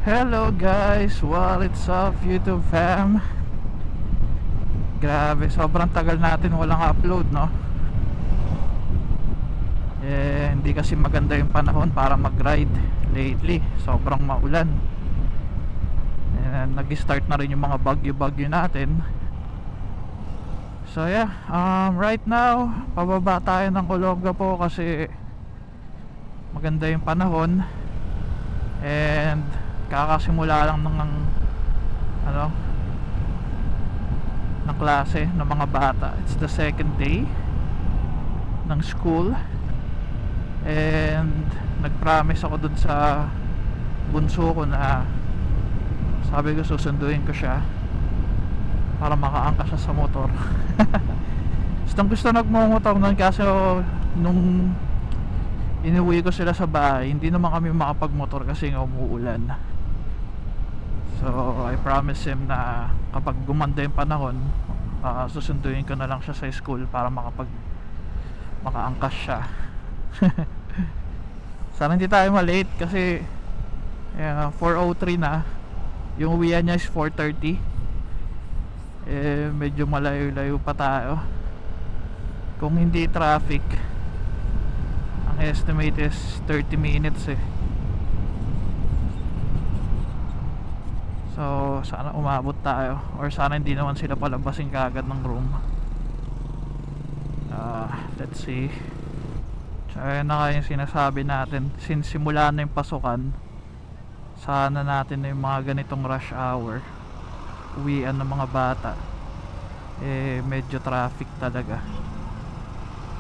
Hello guys, what's up YouTube fam? Grabe, sobrang tagal natin walang upload, no? Hindi kasi maganda yung panahon para mag-ride lately. Sobrang maulan. Nag-start na rin yung mga bagyo-bagyo natin. So yeah, right now pababa tayo ng Olongapo kasi maganda yung panahon. And kakasimula lang ng ng klase ng mga bata. It's the second day ng school. And nag-promise ako dun sa bunso ko na sabi ko susunduin ko siya para makaangka siya sa motor. Gusto nagmumotor nun kasi nung inuwi ko sila sa bahay, hindi naman kami makapagmotor kasi nga umuulan. So I promise him na kapag gumanda yung panahon, susunduin ko na lang siya sa school para makaangkas siya. Sana hindi tayo malate kasi 4:03 na. Yung uwian niya is 4:30. Medyo malayo-layo pa tayo. Kung hindi traffic, ang estimate is 30 minutes eh. So sana umabot tayo, or sana hindi naman sila palabasin kaagad ng room. Let's see. So ayun na nga yung sinasabi natin, since simula na yung pasukan, sana natin na yung mga ganitong rush hour, uwian ng mga bata, medyo traffic talaga.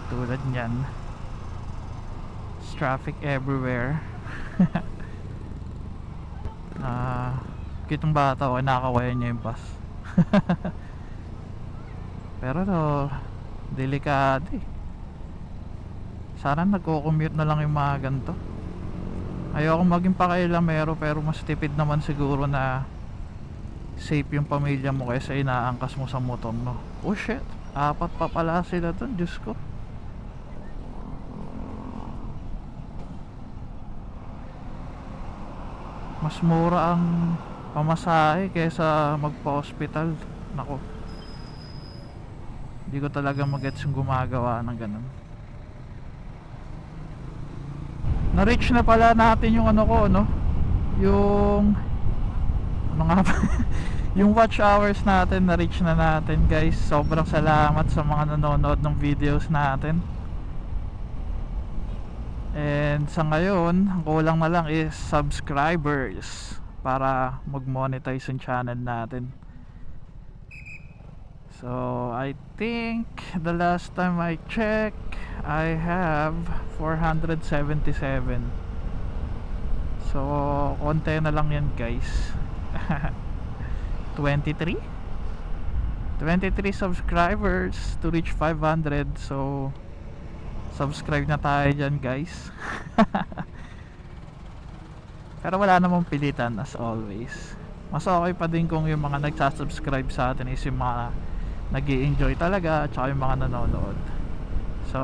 Tulad nyan, traffic everywhere. Kitong bata o nakakawaya niya yung bus. Pero delikado eh. Sana nagko-commute na lang yung mga ganito. Ayoko maging pakailamero, pero mas tipid naman siguro na safe yung pamilya mo kaysa inaangkas mo sa motor mo. Oh shit, 4 pa pala sila dun, Diyos ko. Mas mura ang pamasahe kaysa magpa-hospital. Nako, hindi ko talaga magets yung gumagawa ng ganun. Na-reach na pala natin yung yung yung watch hours natin. Na-reach na natin guys. Sobrang salamat sa mga nanonood ng videos natin. And sa ngayon, ang kulang na lang is subscribers para mag-monetize yung channel natin. So I think the last time I checked, I have 477. So konti na lang yan guys. 23 subscribers to reach 500. So subscribe na tayo dyan guys. Pero wala namang pilitan as always. Mas okay pa din kung yung mga nagsasubscribe sa atin is yung mga nag-i-enjoy talaga at saka yung mga nanonood. So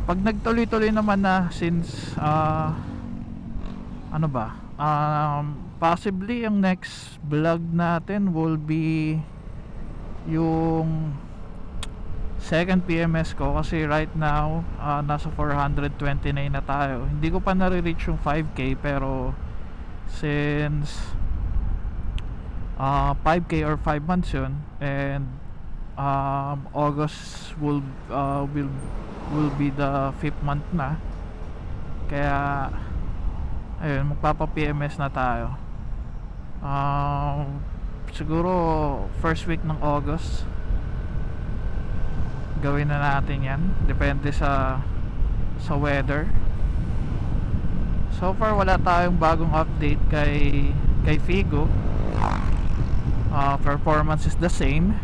pag nagtuloy-tuloy naman na, since possibly yung next vlog natin will be yung second PMS ko, kasi right now nasa 429 na tayo. Hindi ko pa nare-reach yung 5k, pero since 5k or 5 months yun, and August will be the 5th month na, kaya ayun, magpapa PMS na tayo. Siguro first week ng August gawin na natin yan, depende sa weather. So far wala tayong bagong update kay Figo. Performance is the same.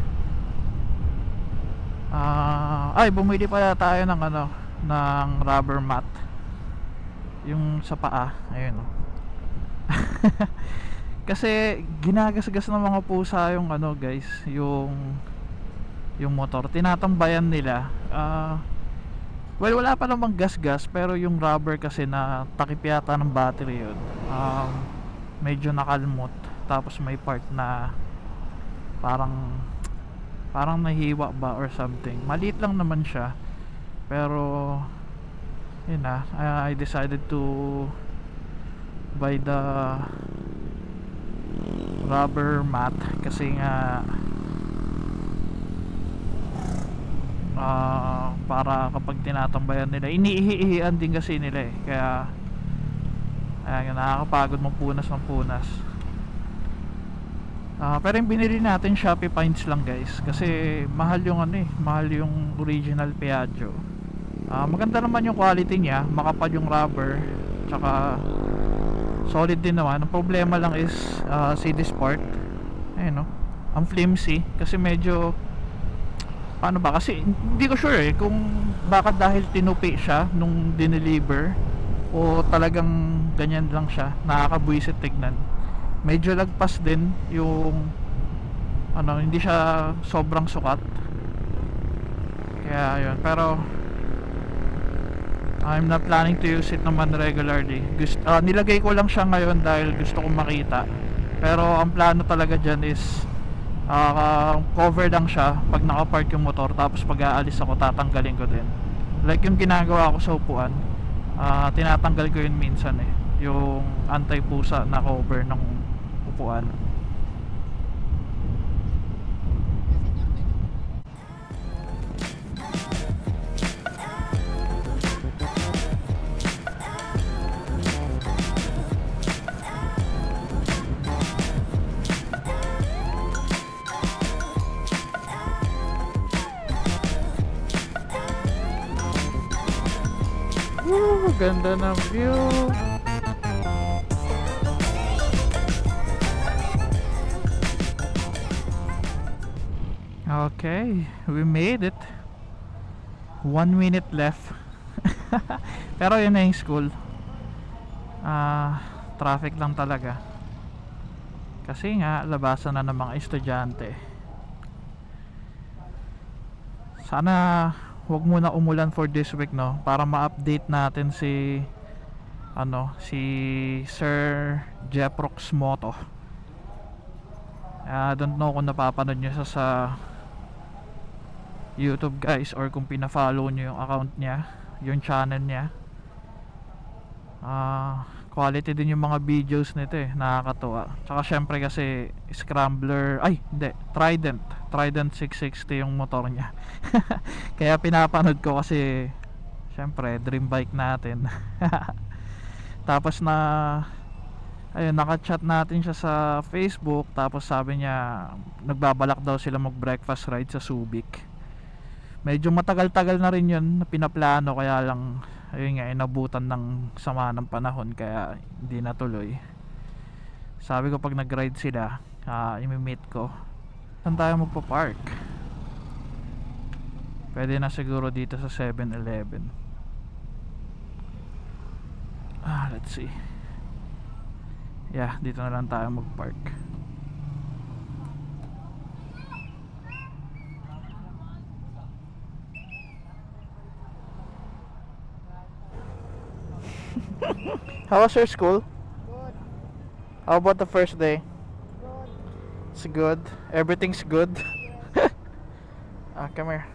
Bumili pala tayo ng rubber mat yung sa paa, ayun. Kasi ginagasgas ng mga pusa yung guys, yung motor, tinatambayan nila. Well, wala pa namang gas-gas, pero yung rubber kasi na takip yata ng battery yun. medyo nakalmot, tapos may part na parang nahiwa ba or something. Maliit lang naman siya, pero yun na, I decided to buy the rubber mat kasi nga para kapag tinatambayan nila, iniihian din kasi nila eh, kaya nakakapagod magpunas ng punas. Pero yung binili natin Shopee Finds lang guys, kasi mahal yung mahal yung original Piaggio. Maganda naman yung quality niya, makapal yung rubber, tsaka solid din naman. Ang problema lang is CD Sport, ayun, no? Ang flimsy kasi medyo paano ba, kasi hindi ko sure eh kung bakit, dahil tinupi siya nung dineliver o talagang ganyan lang siya, nakakabuisit tignan. Medyo lagpas din yung hindi siya sobrang sukat, kaya yun. Pero I'm not planning to use it naman regularly. Nilagay ko lang siya ngayon dahil gusto kong makita, pero ang plano talaga dyan is cover lang siya pag nakapark yung motor, tapos pag aalis ako tatanggalin ko din, like yung ginagawa ko sa upuan. Tinatanggal ko yun minsan eh, yung anti-pusa na cover ng upuan. Ganda ng view. Okay, we made it. 1 minute left. Pero yun na yung school. Traffic lang talaga, kasi nga labasan na ng mga estudyante. Sana wag muna umulan for this week, no, para ma-update natin si Sir Jeprox Moto. I don't know kung napapanood nyo sa YouTube guys, or kung pina-follow nyo yung account niya, yung channel niya. Quality din yung mga videos nito eh, nakakatuwa. Tsaka syempre kasi Trident 660 yung motor niya. Kaya pinapanood ko kasi syempre dream bike natin. Tapos naka-chat natin siya sa Facebook, tapos sabi niya nagbabalak daw sila mag-breakfast ride sa Subic. Medyo matagal-tagal na rin yun na pinaplano, kaya lang ayun nga, inabutan ng sama ng panahon, kaya hindi natuloy. Sabi ko pag nag-ride sila, imi-meet ko. Saan tayo magpa-park? Pwede na siguro dito sa 7-Eleven. Let's see. Yeah, dito na lang tayo mag-park. How was your school? Good. How about the first day? Good. It's good. Everything's good. Come here.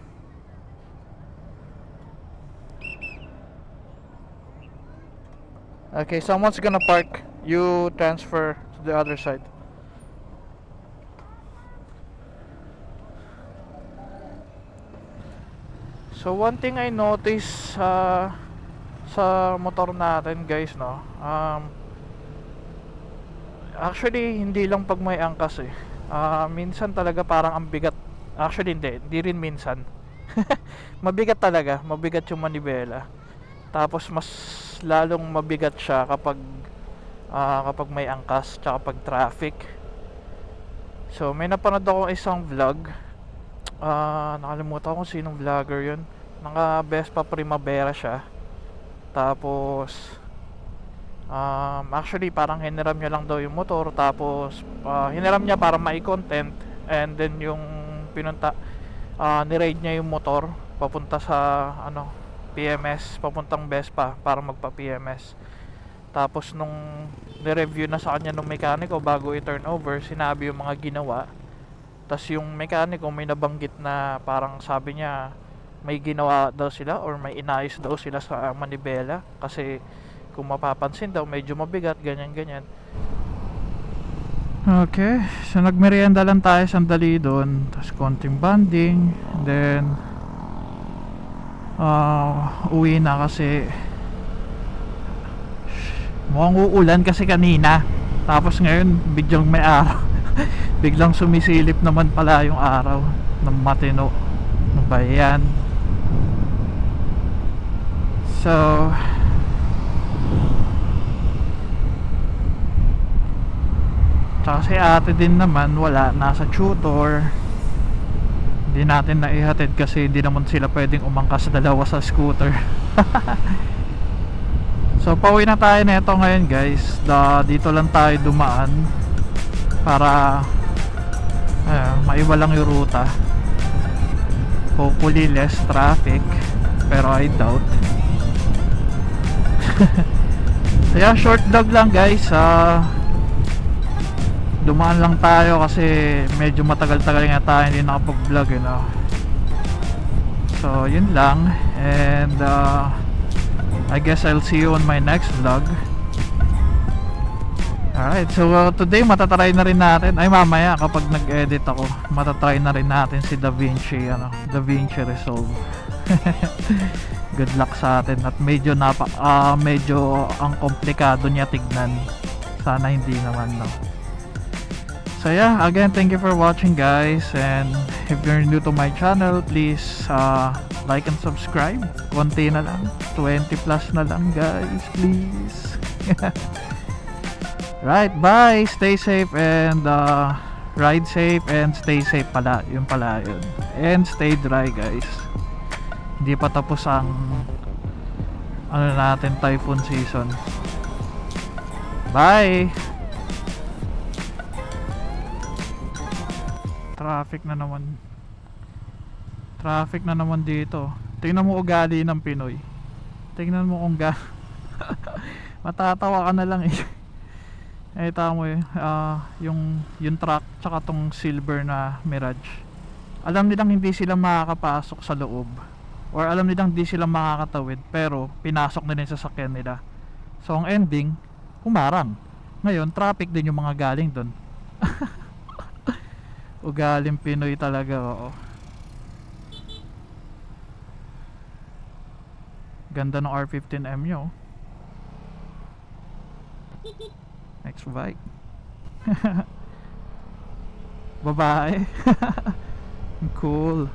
Okay, someone's gonna park. You transfer to the other side. So one thing I noticed sa motor natin guys, no, actually hindi lang pag may angkas eh, minsan talaga parang ang bigat. Actually hindi rin minsan. Mabigat talaga, mabigat yung manibela. Tapos mas lalong mabigat siya kapag may angkas tsaka pag traffic. So may napanood ako isang vlog, nakalimutan ko kung sinong vlogger yun. Naka Vespa Primavera siya. Tapos actually parang hiniram niya lang daw yung motor, tapos hiniram niya para mai-content, and then yung niride niya yung motor papunta sa PMS, papuntang Vespa para magpa PMS. Tapos nung ni-review na sa kanya ng mekaniko bago i-turn over, sinabi yung mga ginawa. Tas yung mekaniko may nabanggit na parang sabi niya may ginawa daw sila or may inayos daw sila sa manibela, kasi kung mapapansin daw medyo mabigat, ganyan. Okay, so nagmerienda lang tayo sandali doon, tas konting banding, then uwi na kasi mukhang uulan kasi kanina, tapos ngayon biglang may araw. Biglang sumisilip naman pala yung araw ng matino. Ano ba yan? So tsaka si ate din naman wala, nasa tutor. Hindi natin naihatid kasi hindi naman sila pwedeng umangkas dalawa sa scooter. So pauwi na tayo nito ngayon guys. Dito lang tayo dumaan para maiba lang yung ruta. Hopefully less traffic, pero I doubt. So yeah, short vlog lang guys. Dumaan lang tayo kasi medyo matagal-tagal nga tayo hindi nakapag-vlog, you know. So yun lang, and I guess I'll see you on my next vlog. Alright, so today matatry na rin natin, ay mamaya kapag nag-edit ako, matatry na rin natin si DaVinci, DaVinci Resolve. Good luck sa atin, at medyo medyo ang komplikado niya tignan. Sana hindi naman, no. So yeah, again, thank you for watching guys, and if you're new to my channel, please like and subscribe. Konti na lang, 20 plus na lang guys, please. Right, bye, stay safe, and ride safe and stay safe pala, yun, and stay dry guys. Hindi pa tapos ang natin, typhoon season. Bye. Traffic na naman dito. Tingnan mo ugali ng Pinoy. Tingnan mo kung matatawa ka na lang eh. Tama mo yung truck tsaka tong silver na Mirage. Alam nilang hindi sila makakapasok sa loob, or alam nilang hindi sila makakatawid, pero pinasok nila yung sasakyan nila. So ang ending, humarang. Ngayon traffic din yung mga galing doon. Ugaling Pinoy talaga, oo. Ganda ng R15M nyo. Next bike. Bye-bye. Cool.